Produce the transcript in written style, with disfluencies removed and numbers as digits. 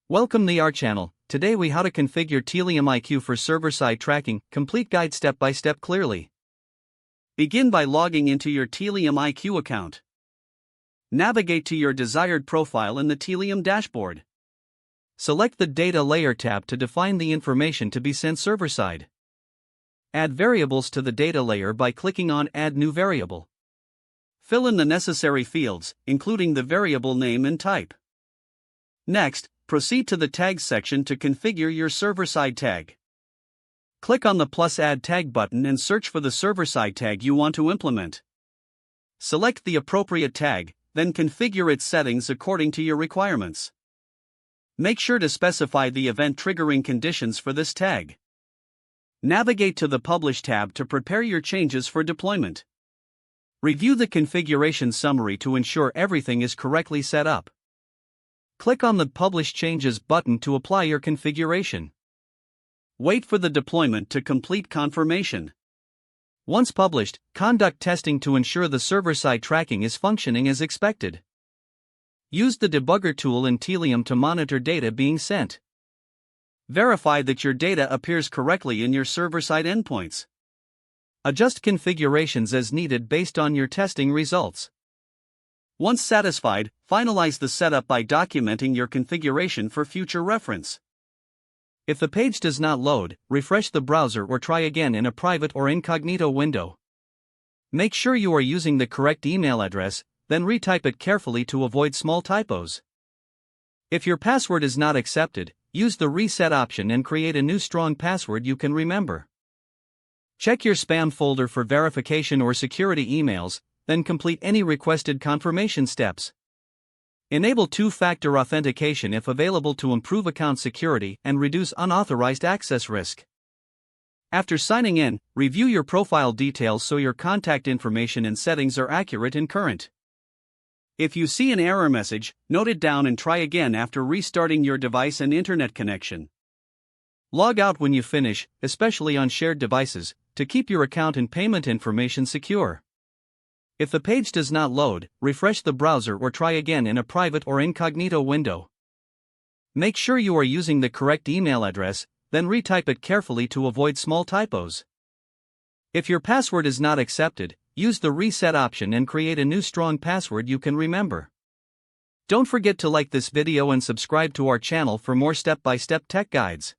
Welcome to our channel. Today we how to configure Tealium IQ for server-side tracking, complete guide step by step clearly. Begin by logging into your Tealium IQ account. Navigate to your desired profile in the Tealium dashboard. Select the Data Layer tab to define the information to be sent server-side. Add variables to the data layer by clicking on Add New Variable. Fill in the necessary fields, including the variable name and type. Next, proceed to the Tags section to configure your server-side tag. Click on the plus Add Tag button and search for the server-side tag you want to implement. Select the appropriate tag, then configure its settings according to your requirements. Make sure to specify the event triggering conditions for this tag. Navigate to the Publish tab to prepare your changes for deployment. Review the configuration summary to ensure everything is correctly set up. Click on the Publish Changes button to apply your configuration. Wait for the deployment to complete confirmation. Once published, conduct testing to ensure the server-side tracking is functioning as expected. Use the debugger tool in Tealium to monitor data being sent. Verify that your data appears correctly in your server-side endpoints. Adjust configurations as needed based on your testing results. Once satisfied, finalize the setup by documenting your configuration for future reference. If the page does not load, refresh the browser or try again in a private or incognito window. Make sure you are using the correct email address, then retype it carefully to avoid small typos. If your password is not accepted, use the reset option and create a new strong password you can remember. Check your spam folder for verification or security emails, then complete any requested confirmation steps. Enable two-factor authentication if available to improve account security and reduce unauthorized access risk. After signing in, review your profile details so your contact information and settings are accurate and current. If you see an error message, note it down and try again after restarting your device and internet connection. Log out when you finish, especially on shared devices, to keep your account and payment information secure. If the page does not load, refresh the browser or try again in a private or incognito window. Make sure you are using the correct email address, then retype it carefully to avoid small typos. If your password is not accepted, use the reset option and create a new strong password you can remember. Don't forget to like this video and subscribe to our channel for more step-by-step tech guides.